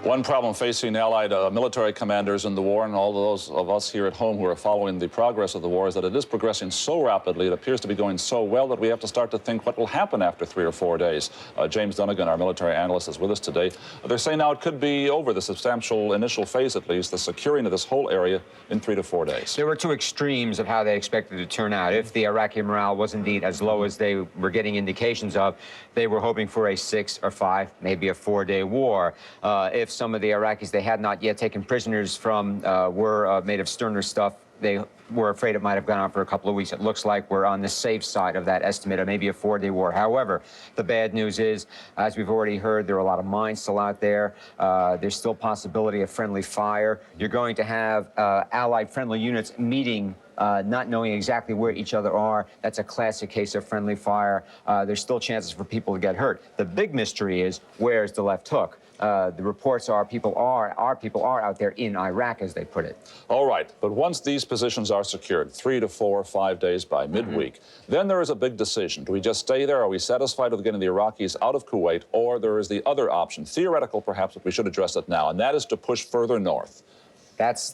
One problem facing Allied military commanders in the war, and all those of us here at home who are following the progress of the war, is that it is progressing so rapidly. It appears to be going so well that we have to start to think what will happen after 3 or 4 days. James Dunnigan, our military analyst, is with us today. They're saying now it could be over, the substantial initial phase at least, the securing of this whole area in 3 to 4 days. There were two extremes of how they expected it to turn out. If the Iraqi morale was indeed as low as they were getting indications of, they were hoping for a 6 or 5, maybe a 4-day war. If some of the Iraqis they had not yet taken prisoners from were made of sterner stuff, they were afraid it might have gone on for a couple of weeks. It looks like we're on the safe side of that estimate of maybe a 4-day war. However, the bad news is, as we've already heard, there are a lot of mines still out there. There's still possibility of friendly fire. You're going to have Allied friendly units meeting not knowing exactly where each other are. That's a classic case of friendly fire. There's still chances for people to get hurt. The big mystery is, where's the left hook? The reports are our people are out there in Iraq, as they put it. All right, but once these positions are secured, 3 to 4 or 5 days by midweek, then there is a big decision. Do we just stay there? Are we satisfied with getting the Iraqis out of Kuwait? Or there is the other option, theoretical perhaps, but we should address it now, and that is to push further north.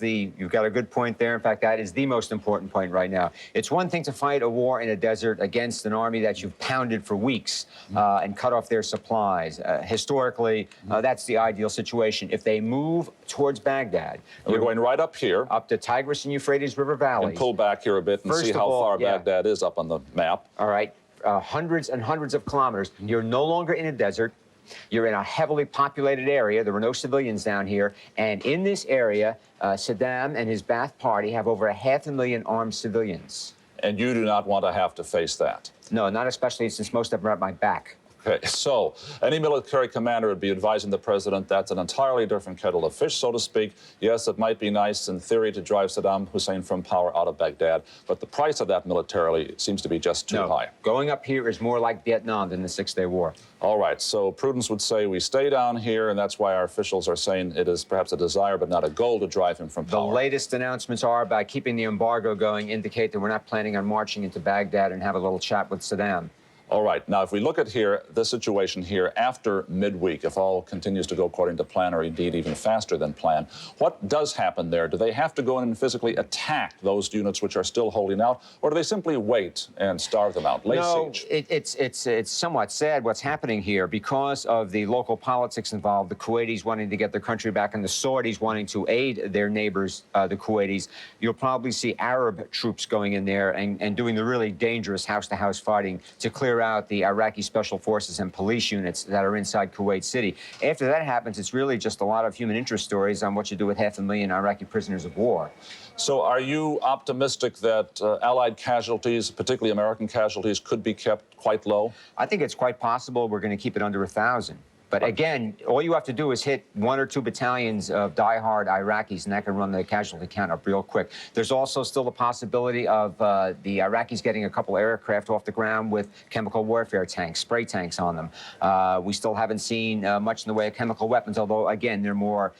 You've got a good point there. In fact, that is the most important point right now. It's one thing to fight a war in a desert against an army that you've pounded for weeks and cut off their supplies. Historically, that's the ideal situation. If they move towards Baghdad. You're going right up here. Up to Tigris and Euphrates River Valley. And pull back here a bit and see how far Baghdad is up on the map. All right. Hundreds and hundreds of kilometers. You're no longer in a desert. You're in a heavily populated area. There were no civilians down here. And in this area, Saddam and his Ba'ath Party have over 500,000 armed civilians. And you do not want to have to face that? No, not especially since most of them are at my back. Okay, so any military commander would be advising the president that's an entirely different kettle of fish, so to speak. Yes, it might be nice in theory to drive Saddam Hussein from power out of Baghdad, but the price of that militarily seems to be just too high. Going up here is more like Vietnam than the Six-Day War. All right, so prudence would say we stay down here, and that's why our officials are saying it is perhaps a desire but not a goal to drive him from power. The latest announcements are, by keeping the embargo going, indicate that we're not planning on marching into Baghdad and have a little chat with Saddam. All right. Now, if we look at the situation here after midweek, if all continues to go according to plan, or indeed even faster than plan, what does happen there? Do they have to go in and physically attack those units which are still holding out, or do they simply wait and starve them out, lay siege? It's somewhat sad what's happening here because of the local politics involved, the Kuwaitis wanting to get their country back and the Saudis wanting to aid their neighbors, the Kuwaitis. You'll probably see Arab troops going in there and doing the really dangerous house-to-house fighting to clear out the Iraqi special forces and police units that are inside Kuwait City. After that happens, it's really just a lot of human interest stories on what you do with 500,000 Iraqi prisoners of war. So are you optimistic that Allied casualties, particularly American casualties, could be kept quite low? I think it's quite possible we're going to keep it under 1,000. But again, all you have to do is hit 1 or 2 battalions of die-hard Iraqis, and that can run the casualty count up real quick. There's also still the possibility of the Iraqis getting a couple aircraft off the ground with chemical warfare tanks, spray tanks on them. We still haven't seen much in the way of chemical weapons, although, again, they're more,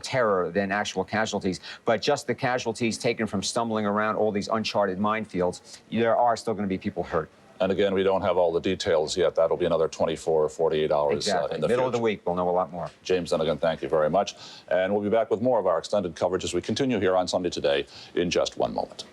terror than actual casualties. But just the casualties taken from stumbling around all these uncharted minefields, there are still going to be people hurt. And again, we don't have all the details yet. That'll be another 24 or 48 hours in the future. Middle of the week, we'll know a lot more. James Dunnigan, thank you very much. And we'll be back with more of our extended coverage as we continue here on Sunday Today in just one moment.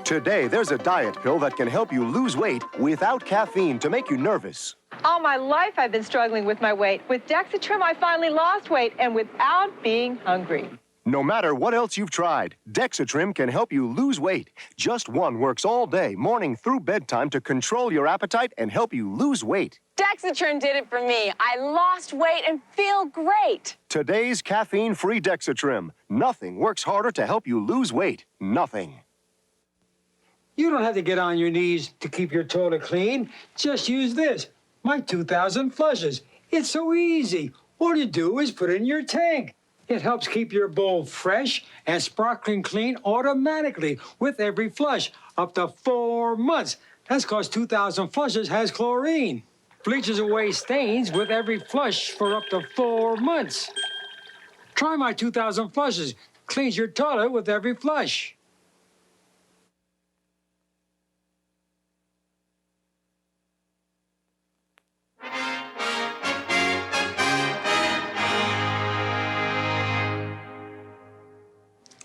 Today, there's a diet pill that can help you lose weight without caffeine to make you nervous. All my life, I've been struggling with my weight. With Dexatrim, I finally lost weight, and without being hungry. No matter what else you've tried, Dexatrim can help you lose weight. Just one works all day, morning through bedtime, to control your appetite and help you lose weight. Dexatrim did it for me. I lost weight and feel great. Today's caffeine-free Dexatrim. Nothing works harder to help you lose weight. Nothing. You don't have to get on your knees to keep your toilet clean. Just use this, my 2,000 flushes. It's so easy. All you do is put it in your tank. It helps keep your bowl fresh and sparkling clean automatically with every flush, up to 4 months. That's because 2,000 flushes has chlorine. Bleaches away stains with every flush for up to 4 months. Try my 2,000 flushes. Cleans your toilet with every flush.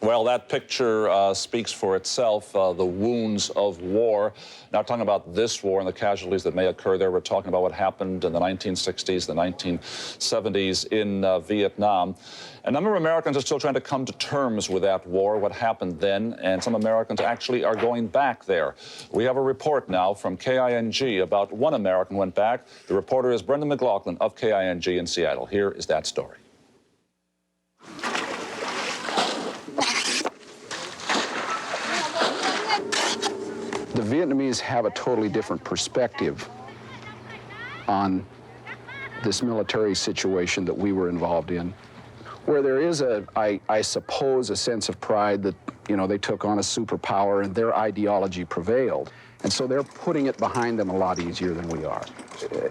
Well, that picture speaks for itself, the wounds of war. Not talking about this war and the casualties that may occur there. We're talking about what happened in the 1960s, the 1970s in Vietnam. A number of Americans are still trying to come to terms with that war, what happened then, and some Americans actually are going back there. We have a report now from KING about one American who went back. The reporter is Brendan McLaughlin of KING in Seattle. Here is that story. The Vietnamese have a totally different perspective on this military situation that we were involved in, where there is I suppose, a sense of pride that, you know, they took on a superpower and their ideology prevailed. And so they're putting it behind them a lot easier than we are.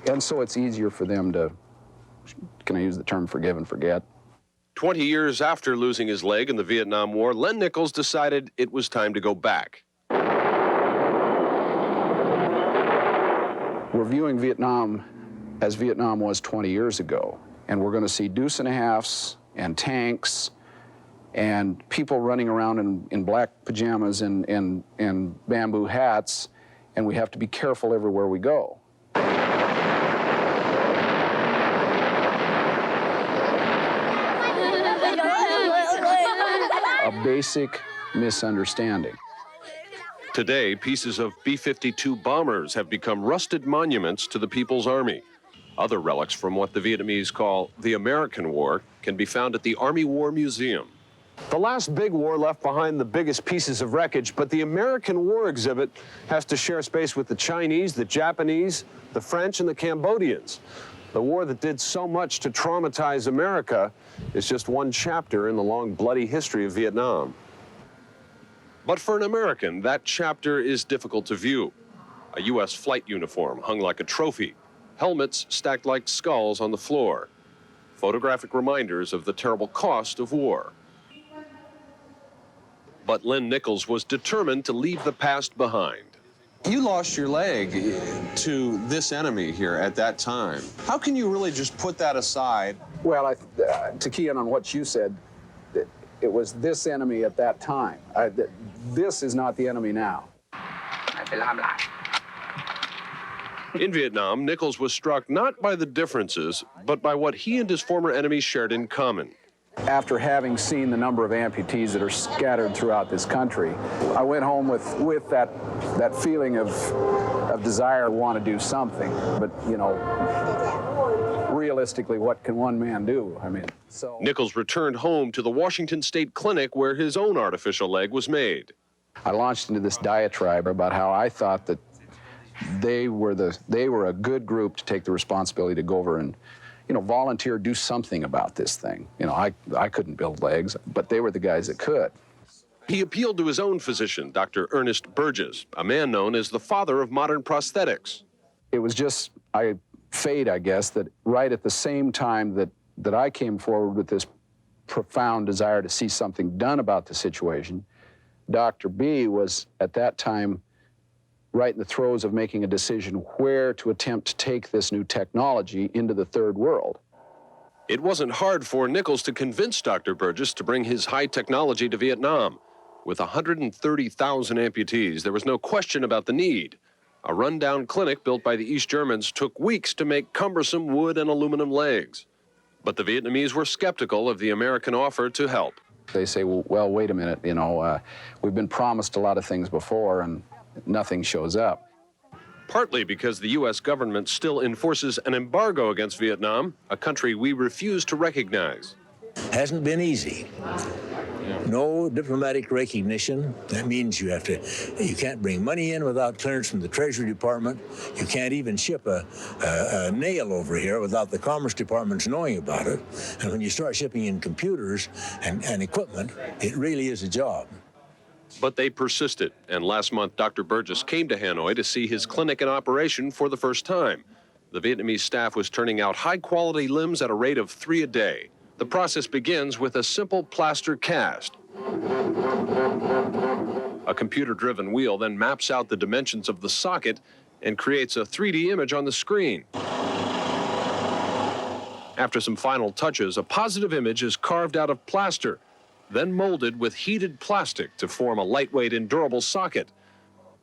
And so it's easier for them to, can I use the term forgive and forget? 20 years after losing his leg in the Vietnam War, Len Nichols decided it was time to go back. We're viewing Vietnam as Vietnam was 20 years ago, and we're going to see deuce and a halves and tanks and people running around in black pajamas and bamboo hats, and we have to be careful everywhere we go. A basic misunderstanding. Today, pieces of B-52 bombers have become rusted monuments to the People's Army. Other relics from what the Vietnamese call the American War can be found at the Army War Museum. The last big war left behind the biggest pieces of wreckage, but the American War exhibit has to share space with the Chinese, the Japanese, the French, and the Cambodians. The war that did so much to traumatize America is just one chapter in the long, bloody history of Vietnam. But for an American, that chapter is difficult to view. A U.S. flight uniform hung like a trophy, helmets stacked like skulls on the floor, photographic reminders of the terrible cost of war. But Len Nichols was determined to leave the past behind. You lost your leg to this enemy here at that time. How can you really just put that aside? Well, to key in on what you said, it was this enemy at that time. This is not the enemy now. In Vietnam, Nichols was struck not by the differences, but by what he and his former enemies shared in common. After having seen the number of amputees that are scattered throughout this country, I went home with that feeling of desire to want to do something. But, you know, realistically, what can one man do? I mean, so... Nichols returned home to the Washington State Clinic where his own artificial leg was made. I launched into this diatribe about how I thought that they were a good group to take the responsibility to go over and, you know, volunteer, do something about this thing. You know, I couldn't build legs, but they were the guys that could. He appealed to his own physician, Dr. Ernest Burgess, a man known as the father of modern prosthetics. It was just fate, I guess, that right at the same time that I came forward with this profound desire to see something done about the situation, Dr. B was at that time right in the throes of making a decision where to attempt to take this new technology into the third world. It wasn't hard for Nichols to convince Dr. Burgess to bring his high technology to Vietnam. With 130,000 amputees, there was no question about the need. A rundown clinic built by the East Germans took weeks to make cumbersome wood and aluminum legs. But the Vietnamese were skeptical of the American offer to help. They say, well, wait a minute, you know, we've been promised a lot of things before and nothing shows up. Partly because the U.S. government still enforces an embargo against Vietnam, a country we refuse to recognize. Hasn't been easy. No diplomatic recognition. That means you can't bring money in without clearance from the Treasury Department. You can't even ship a nail over here without the Commerce Department's knowing about it. And when you start shipping in computers and equipment, it really is a job. But they persisted, and last month Dr. Burgess came to Hanoi to see his clinic in operation for the first time. The Vietnamese staff was turning out high-quality limbs at a rate of 3 a day. The process begins with a simple plaster cast. A computer-driven wheel then maps out the dimensions of the socket and creates a 3D image on the screen. After some final touches, a positive image is carved out of plaster. then molded with heated plastic to form a lightweight and durable socket.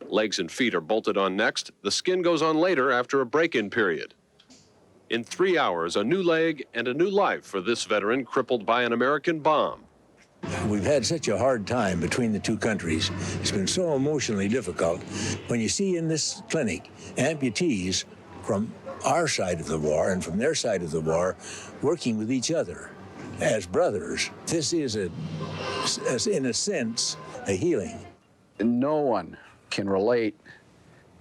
Legs and feet are bolted on next. The skin goes on later after a break-in period. In 3 hours, a new leg and a new life for this veteran crippled by an American bomb. We've had such a hard time between the two countries. It's been so emotionally difficult. When you see in this clinic amputees from our side of the war and from their side of the war working with each other as brothers, this is, in a sense, a healing. No one can relate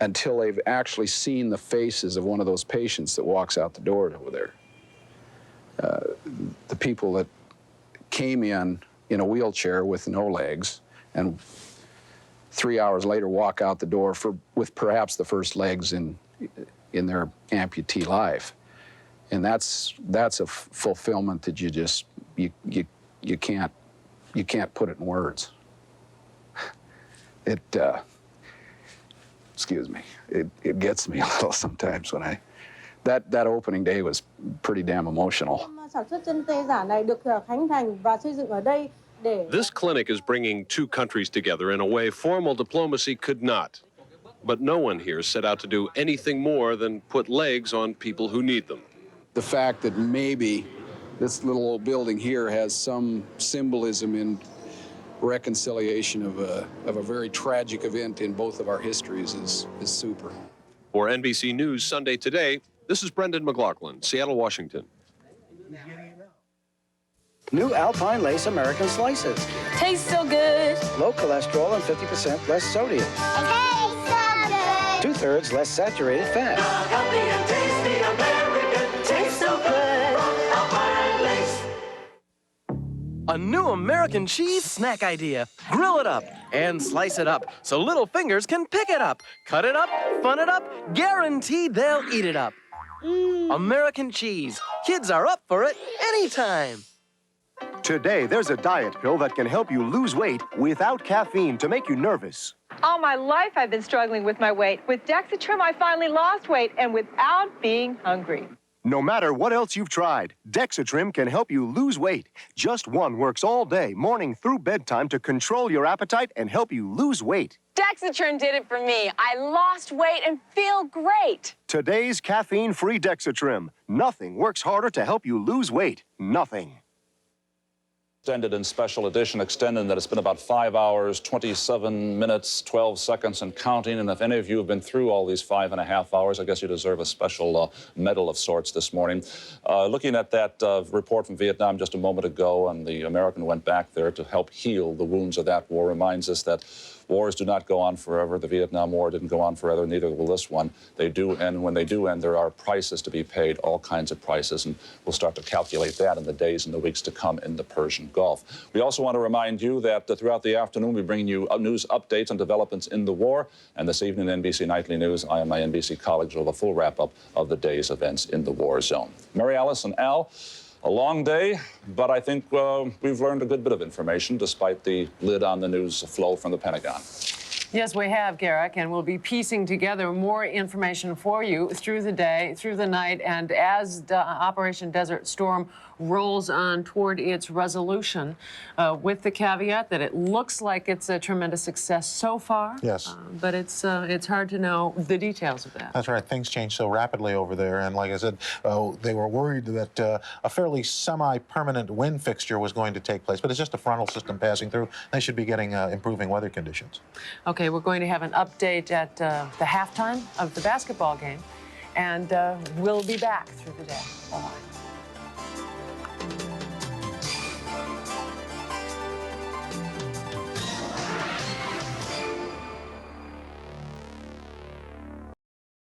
until they've actually seen the faces of one of those patients that walks out the door over there. The people that came in a wheelchair with no legs and 3 hours later walk out the door with perhaps the first legs in their amputee life. And that's a fulfillment that you can't put it in words. Excuse me, it gets me a little sometimes when that opening day was pretty damn emotional. This clinic is bringing two countries together in a way formal diplomacy could not. But no one here set out to do anything more than put legs on people who need them. The fact that maybe this little old building here has some symbolism in reconciliation of a very tragic event in both of our histories is super. For NBC News Sunday Today, this is Brendan McLaughlin, Seattle, Washington. New Alpine Lace American Slices. Tastes so good. Low cholesterol and 50% less sodium. Two-thirds less saturated fat. Healthy and tasty American. Tastes so good. Alpine Lace. A new American cheese snack idea. Grill it up and slice it up so little fingers can pick it up. Cut it up, fun it up, guaranteed they'll eat it up. American cheese. Kids are up for it anytime. Today, there's a diet pill that can help you lose weight without caffeine to make you nervous. All my life I've been struggling with my weight. With Dexatrim, I finally lost weight and without being hungry. No matter what else you've tried, Dexatrim can help you lose weight. Just one works all day, morning through bedtime to control your appetite and help you lose weight. Dexatrim did it for me. I lost weight and feel great. Today's caffeine-free Dexatrim. Nothing works harder to help you lose weight. Nothing. Extended in special edition, extended that it's been about 5 hours, 27 minutes, 12 seconds and counting. And if any of you have been through all these 5.5 hours, I guess you deserve a special medal of sorts this morning. Looking at that report from Vietnam just a moment ago, and the American went back there to help heal the wounds of that war, reminds us that wars do not go on forever. The Vietnam War didn't go on forever, neither will this one. They do end. When they do end, there are prices to be paid, all kinds of prices, and we'll start to calculate that in the days and the weeks to come in the Persian Gulf. We also want to remind you that throughout the afternoon, we bring you news updates on developments in the war, and this evening in NBC Nightly News, I and my NBC colleagues will have a full wrap-up of the day's events in the war zone. Mary Alice and Al, a long day, but I think we've learned a good bit of information despite the lid on the news flow from the Pentagon. Yes, we have, Garrick, and we'll be piecing together more information for you through the day, through the night, and as Operation Desert Storm rolls on toward its resolution, with the caveat that it looks like it's a tremendous success so far. Yes. But it's hard to know the details of that. That's right. Things change so rapidly over there, and like I said, they were worried that a fairly semi-permanent wind fixture was going to take place, but it's just a frontal system passing through. They should be getting improving weather conditions. Okay, we're going to have an update at the halftime of the basketball game, and we'll be back through the day. Bye-bye.